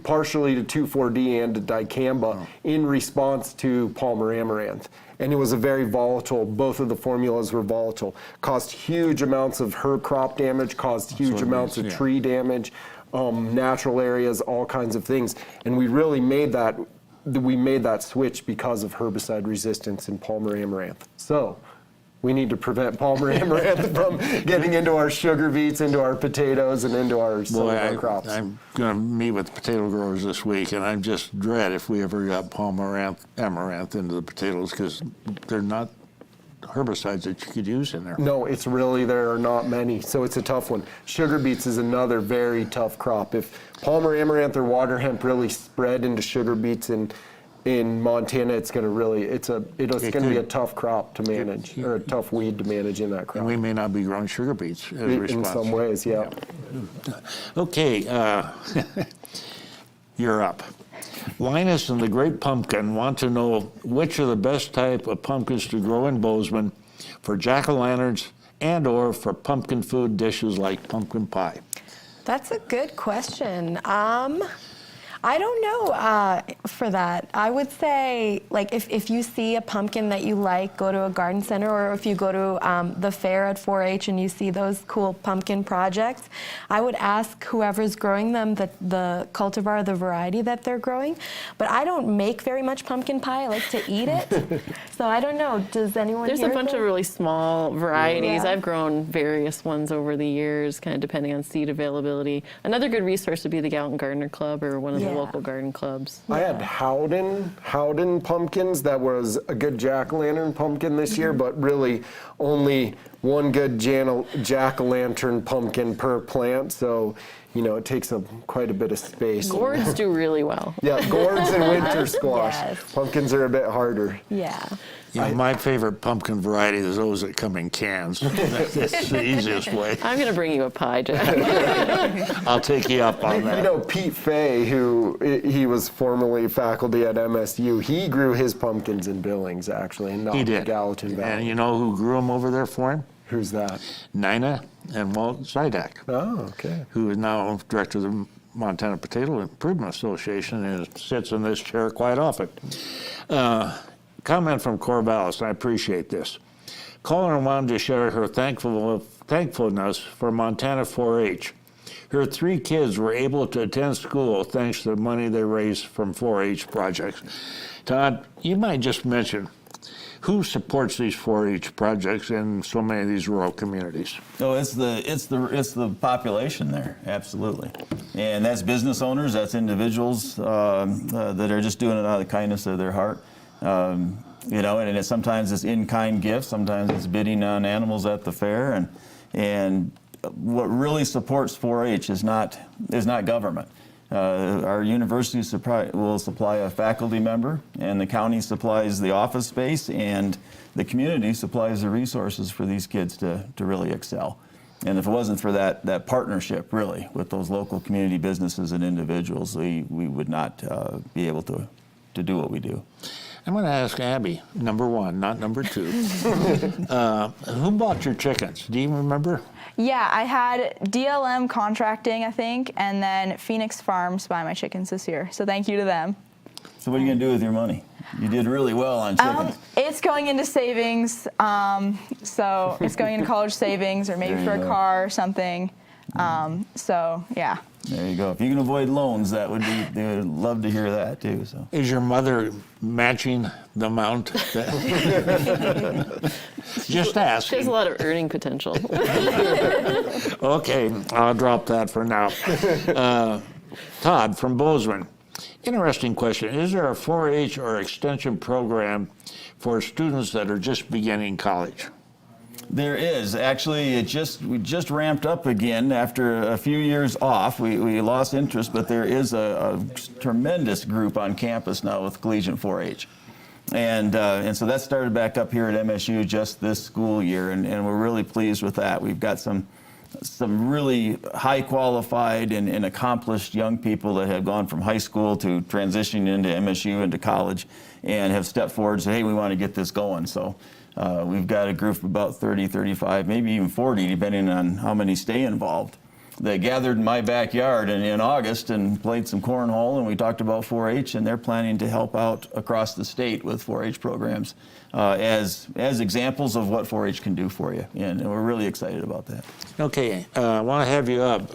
partially to 2,4-D and to dicamba in response to Palmer Amaranth. And it was a very volatile, both of the formulas were volatile, caused huge amounts of herb crop damage, caused huge amounts of tree damage, natural areas, all kinds of things. And we really made that switch because of herbicide resistance in Palmer Amaranth. So we need to prevent Palmer Amaranth from getting into our sugar beets, into our potatoes, and into some of our crops. I'm going to meet with potato growers this week, and I just dread if we ever got Palmer Amaranth into the potatoes because they're not herbicides that you could use in there. No, it's really, there are not many, so it's a tough one. Sugar beets is another very tough crop. If Palmer Amaranth or water hemp really spread into sugar beets in Montana, it's going to really, it's going to be a tough crop to manage, or a tough weed to manage in that crop. And we may not be growing sugar beets as a response. In some ways, yeah. Okay, you're up. Linus and the Great Pumpkin want to know which are the best type of pumpkins to grow in Bozeman for jack-o'-lanterns and or for pumpkin food dishes like pumpkin pie. That's a good question. I don't know for that. I would say, like, if you see a pumpkin that you like, go to a garden center, or if you go to the fair at 4-H and you see those cool pumpkin projects, I would ask whoever's growing them the cultivar, the variety that they're growing. But I don't make very much pumpkin pie. I like to eat it. So I don't know. Does anyone There's a here bunch think? of really small varieties. Yeah. I've grown various ones over the years, kind of depending on seed availability. Another good resource would be the Gallatin Gardener Club or one of the Yeah. local garden clubs. I had Howden pumpkins. That was a good jack-o'-lantern pumpkin this year, but really only one good jack-o'-lantern pumpkin per plant. So, you know, it takes up quite a bit of space. Gourds do really well. Yeah, gourds and winter squash. Yes. Pumpkins are a bit harder. Yeah. You know, my favorite pumpkin variety is those that come in cans. That's the easiest way. I'm going to bring you a pie, Jack. I'll take you up on You that. know, Pete Fay, he was formerly faculty at MSU, he grew his pumpkins in Billings, actually, and not He in did. Gallatin Valley. And you know who grew them over there for him? Who's that? Nina and Walt Zydak, Oh, okay. who is now director of the Montana Potato Improvement Association and sits in this chair quite often. Comment from Corvallis, I appreciate this. Caller wanted to share her thankfulness for Montana 4-H. Her 3 kids were able to attend school thanks to the money they raised from 4-H projects. Todd, you might just mention who supports these 4-H projects in so many of these rural communities. No, it's the population there, absolutely, and that's business owners, that's individuals that are just doing it out of the kindness of their heart. You know, and sometimes it's in-kind gifts, sometimes it's bidding on animals at the fair, and what really supports 4-H is not government. Our university will supply a faculty member, and the county supplies the office space, and the community supplies the resources for these kids to really excel. And if it wasn't for that partnership, really, with those local community businesses and individuals, we would not be able to do what we do. I'm going to ask Abby, number 1, not number 2. Who bought your chickens? Do you remember? Yeah, I had DLM Contracting, I think, and then Phoenix Farms buy my chickens this year. So thank you to them. So what are you going to do with your money? You did really well on chickens. It's going into savings. So it's going into college savings or maybe There for you a go. car or something. So yeah. There you go. If you can avoid loans, they would love to hear that too. So. Is your mother matching the amount? Just ask. There's a lot of earning potential. Okay, I'll drop that for now. Todd from Bozeman. Interesting question. Is there a 4-H or extension program for students that are just beginning college? There is. Actually, we just ramped up again after a few years off. We lost interest, but there is a tremendous group on campus now with Collegiate 4-H. And so that started back up here at MSU just this school year, and we're really pleased with that. We've got some really high qualified and accomplished young people that have gone from high school to transitioning into MSU into college and have stepped forward and said, hey, we want to get this going. So we've got a group of about 30, 35, maybe even 40, depending on how many stay involved. They gathered in my backyard in August and played some cornhole, and we talked about 4-H, and they're planning to help out across the state with 4-H programs as examples of what 4-H can do for you, and we're really excited about that. Okay, I want to have you up.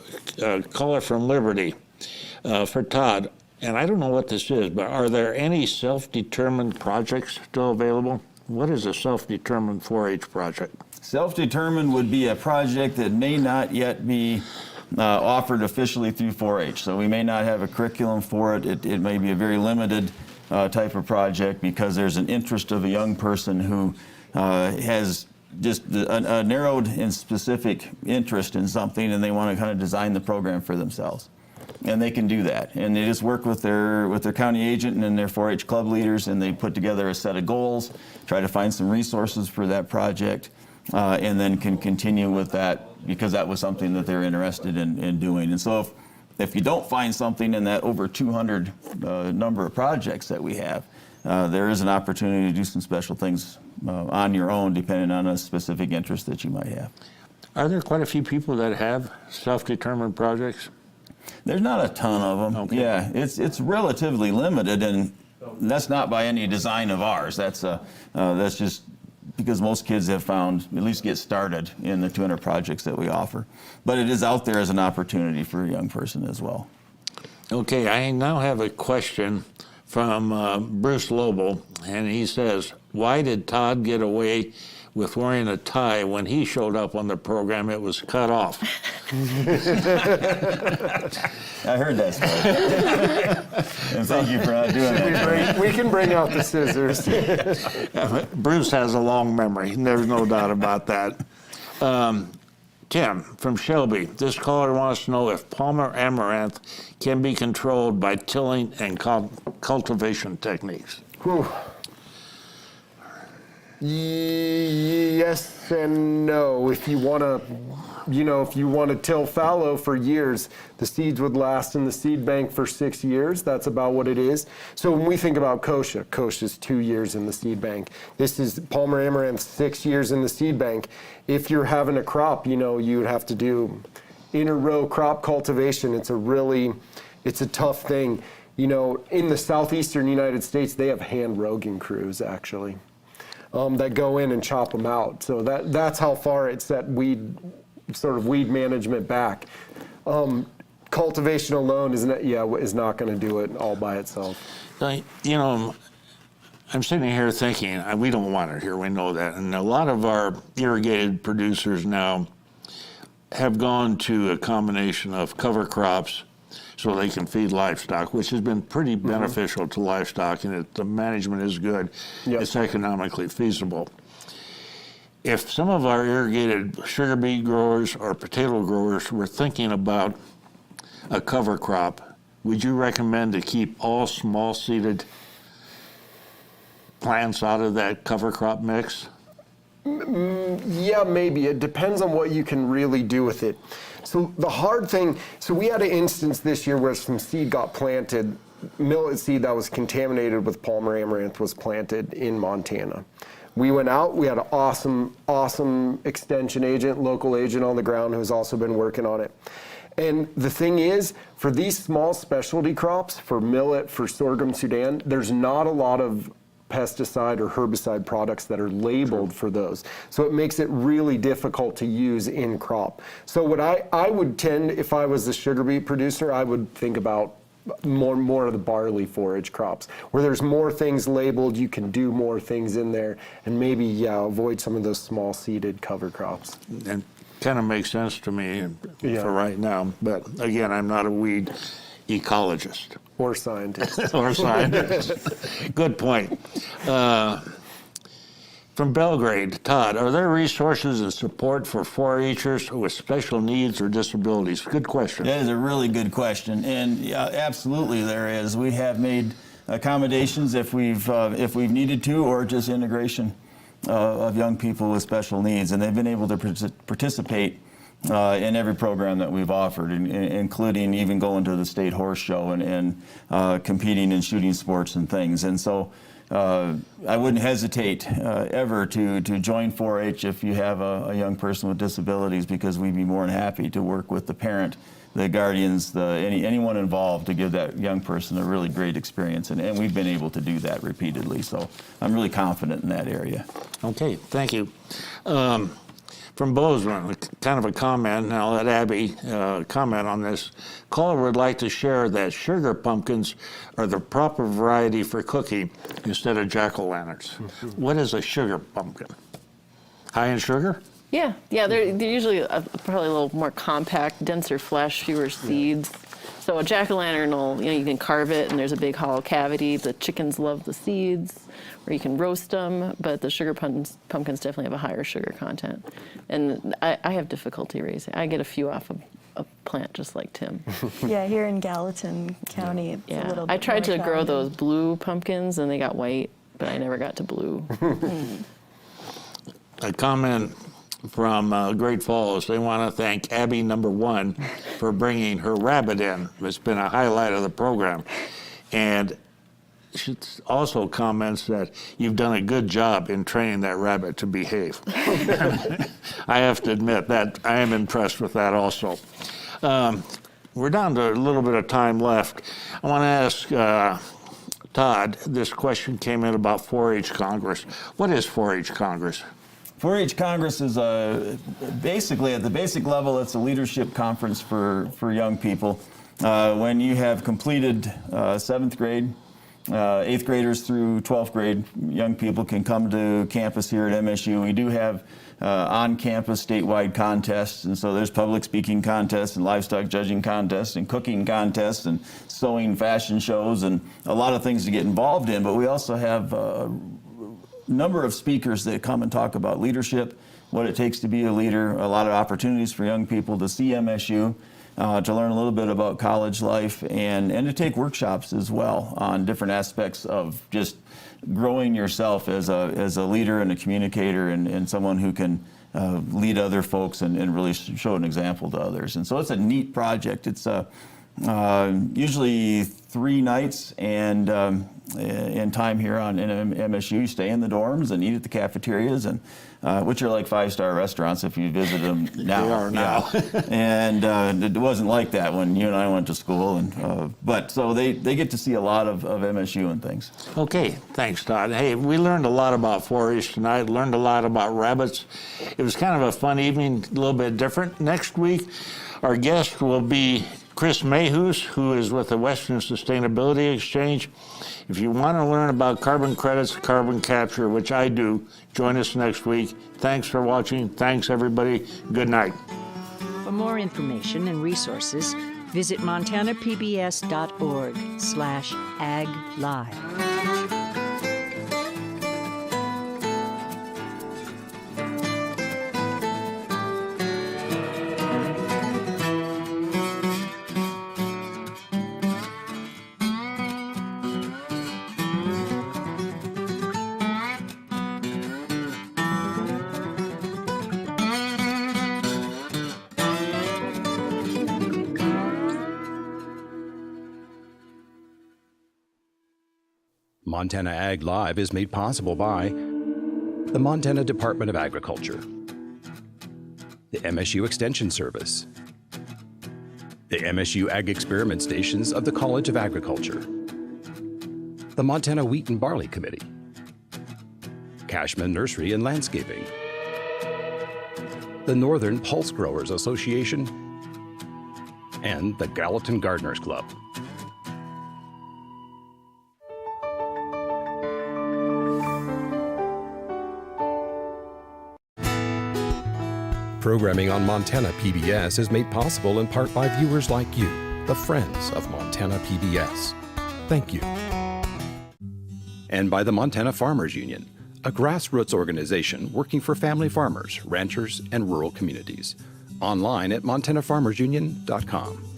Caller from Liberty for Todd. And I don't know what this is, but are there any self-determined projects still available? What is a self-determined 4-H project? Self-determined would be a project that may not yet be offered officially through 4-H. So we may not have a curriculum for it. It may be a very limited type of project because there's an interest of a young person who has just a narrowed and specific interest in something, and they want to kind of design the program for themselves. And they can do that. And they just work with their county agent and their 4-H club leaders, and they put together a set of goals, try to find some resources for that project, and then can continue with that because that was something that they're interested in doing. And so if you don't find something in that over 200 number of projects that we have, there is an opportunity to do some special things on your own depending on a specific interest that you might have. Are there quite a few people that have self-determined projects? There's not a ton of them. Okay. Yeah, it's relatively limited, and that's not by any design of ours. That's just because most kids have found, at least get started in the 200 projects that we offer. But it is out there as an opportunity for a young person as well. Okay, I now have a question from Bruce Lobel, and he says, why did Todd get away with wearing a tie when he showed up on the program? It was cut off. I heard that story. And thank you for not doing that. We can bring out the scissors. Bruce has a long memory, there's no doubt about that. Tim from Shelby, this caller wants to know if Palmer amaranth can be controlled by tilling and cultivation techniques. Whew. Yes and no. If you want to till fallow for years, the seeds would last in the seed bank for 6 years. That's about what it is. So when we think about kochia, kochia's 2 years in the seed bank. This is Palmer amaranth, 6 years in the seed bank. If you're having a crop, you would have to do inter-row crop cultivation. It's a tough thing. In the southeastern United States, they have hand rogan crews actually. That go in and chop them out. So that's how far it set weed management back. Cultivation alone is not going to do it all by itself. I'm sitting here thinking, we don't want it here, we know that. And a lot of our irrigated producers now have gone to a combination of cover crops so they can feed livestock, which has been pretty beneficial to livestock, and the management is good. Yep. It's economically feasible. If some of our irrigated sugar beet growers or potato growers were thinking about a cover crop, would you recommend to keep all small-seeded plants out of that cover crop mix? Yeah, maybe. It depends on what you can really do with it. So the hard thing, we had an instance this year where some seed got planted, millet seed that was contaminated with Palmer amaranth was planted in Montana. We went out, we had an awesome extension agent, local agent on the ground who's also been working on it. And the thing is, for these small specialty crops, for millet, for sorghum Sudan, there's not a lot of pesticide or herbicide products that are labeled for those. So it makes it really difficult to use in crop. So what I would tend, if I was a sugar beet producer, I would think about more of the barley forage crops, where there's more things labeled, you can do more things in there, and maybe, avoid some of those small seeded cover crops. And kind of makes sense to me Yeah. for right now. But again, I'm not a weed ecologist. Or scientists. Or scientist. Good point. From Belgrade, Todd, are there resources and support for 4-H'ers with special needs or disabilities? Good question. That is a really good question, and yeah, absolutely there is. We have made accommodations if we've needed to, or just integration of young people with special needs, and they've been able to participate in every program that we've offered, including even going to the state horse show and competing in shooting sports and things. And so I wouldn't hesitate ever to join 4-H if you have a young person with disabilities, because we'd be more than happy to work with the parent, the guardians, anyone involved to give that young person a really great experience. And we've been able to do that repeatedly. So I'm really confident in that area. Okay, thank you. From Bozeman, kind of a comment, and I'll let Abby comment on this. Caller would like to share that sugar pumpkins are the proper variety for cooking instead of jack-o'-lanterns. What is a sugar pumpkin? High in sugar? Yeah, they're usually probably a little more compact, denser flesh, fewer seeds. So a jack-o'-lantern will, you can carve it and there's a big hollow cavity. The chickens love the seeds, or you can roast them, but the sugar pumpkins definitely have a higher sugar content. And I have difficulty raising. I get a few off of a plant just like Tim. Yeah, here in Gallatin County, it's a little bit I tried to more grow challenging. those blue pumpkins and they got white, but I never got to blue. A comment from Great Falls. They want to thank Abby #1 for bringing her rabbit in. It's been a highlight of the program. And she also comments that you've done a good job in training that rabbit to behave. I have to admit that I am impressed with that also. we're down to a little bit of time left. I want to ask Todd, this question came in about 4-H Congress. What is 4-H Congress? 4-H Congress is basically, at the basic level, it's a leadership conference for young people. When you have completed 7th grade, 8th graders through 12th grade, young people can come to campus here at MSU. We do have on-campus statewide contests, and so there's public speaking contests and livestock judging contests and cooking contests and sewing fashion shows and a lot of things to get involved in. But we also have a number of speakers that come and talk about leadership, what it takes to be a leader, a lot of opportunities for young people to see MSU, to learn a little bit about college life, and to take workshops as well on different aspects of just growing yourself as a leader and a communicator and someone who can lead other folks and really show an example to others. And so it's a neat project. It's usually 3 nights and time here on MSU. You stay in the dorms and eat at the cafeterias, and which are like 5-star restaurants if you visit them now. They are now. Yeah. And it wasn't like that when you and I went to school. And but so they get to see a lot of MSU and things. Okay, thanks, Todd. Hey, we learned a lot about 4-H tonight, learned a lot about rabbits. It was kind of a fun evening, a little bit different. Next week, our guest will be Chris Mayhus, who is with the Western Sustainability Exchange. If you want to learn about carbon credits, carbon capture, which I do, join us next week. Thanks for watching. Thanks, everybody. Good night. For more information and resources, visit montanapbs.org/aglive. Montana Ag Live is made possible by the Montana Department of Agriculture, the MSU Extension Service, the MSU Ag Experiment Stations of the College of Agriculture, the Montana Wheat and Barley Committee, Cashman Nursery and Landscaping, the Northern Pulse Growers Association, and the Gallatin Gardeners Club. Programming on Montana PBS is made possible in part by viewers like you, the friends of Montana PBS. Thank you. And by the Montana Farmers Union, a grassroots organization working for family farmers, ranchers, and rural communities. Online at montanafarmersunion.com.